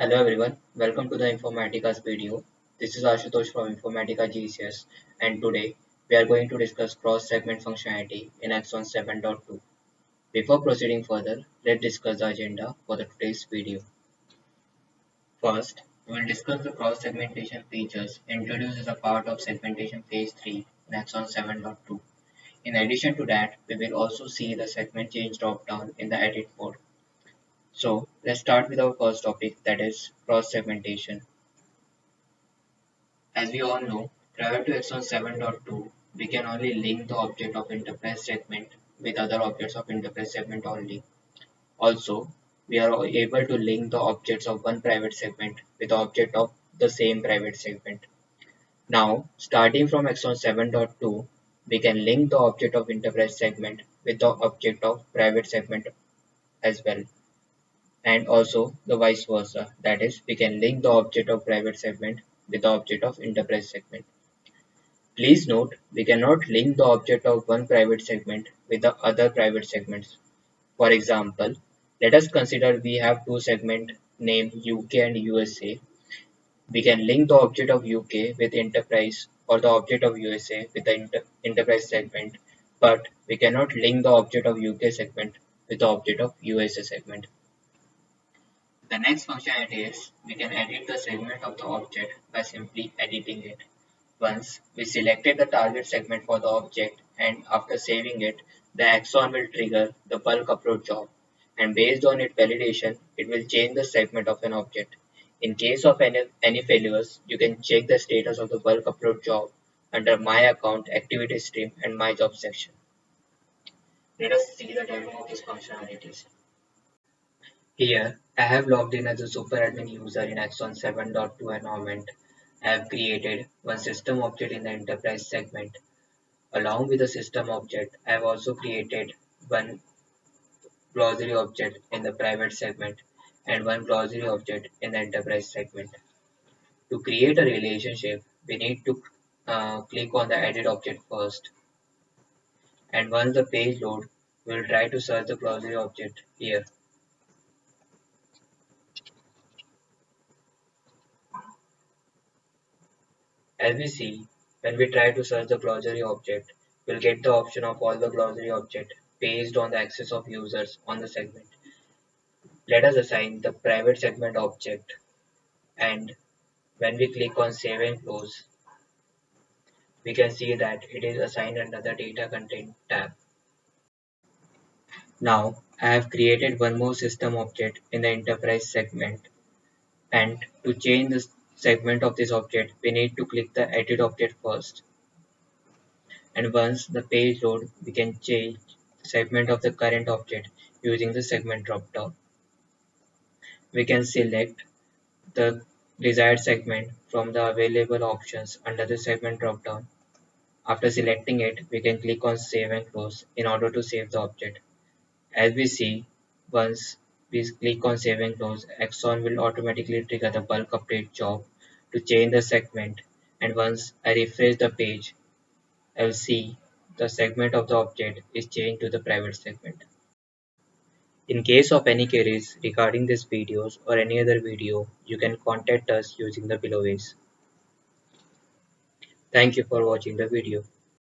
Hello everyone, welcome to the Informatica's video. This is Ashutosh from Informatica GCS and today we are going to discuss cross-segment functionality in Axon 7.2. Before proceeding further, let's discuss the agenda for today's video. First, we will discuss the cross-segmentation features introduced as a part of segmentation phase 3 in Axon 7.2. In addition to that, we will also see the segment change drop-down in the edit mode. So, let's start with our first topic, that is cross-segmentation. As we all know, prior to Axon 7.2, we can only link the object of enterprise segment with other objects of enterprise segment only. Also, we are able to link the objects of one private segment with the object of the same private segment. Now, starting from Axon 7.2, we can link the object of enterprise segment with the object of private segment as well. And also the vice versa, that is, we can link the object of private segment with the object of enterprise segment. Please note, we cannot link the object of one private segment with the other private segments. For example, let us consider we have two segments named UK and USA. We can link the object of UK with enterprise or the object of USA with the enterprise segment, but we cannot link the object of UK segment with the object of USA segment. The next functionality is we can edit the segment of the object by simply editing it. Once we selected the target segment for the object and after saving it, the Axon will trigger the bulk upload job, and based on its validation, it will change the segment of an object. In case of any failures, you can check the status of the bulk upload job under My Account, Activity Stream and My Job section. Let us see the demo of these functionalities. Here, I have logged in as a superadmin user in Axon 7.2 environment. I have created one system object in the enterprise segment. Along with the system object, I have also created one glossary object in the private segment and one glossary object in the enterprise segment. To create a relationship, we need to click on the edit object first. And once the page loads, we will try to search the glossary object here. As we see, when we try to search the glossary object, we'll get the option of all the glossary object based on the access of users on the segment. Let us assign the private segment object, and when we click on save and close, we can see that it is assigned under the data content tab. Now I have created one more system object in the enterprise segment, and to change the segment of this object, we need to click the edit object first. And once the page loads, we can change the segment of the current object using the segment dropdown. We can select the desired segment from the available options under the segment dropdown. After selecting it, we can click on save and close in order to save the object. As we see, once we click on save and close, Axon will automatically trigger the bulk update job to change the segment, and once I refresh the page, I will see the segment of the object is changed to the private segment. In case of any queries regarding these videos or any other video, you can contact us using the below ways. Thank you for watching the video.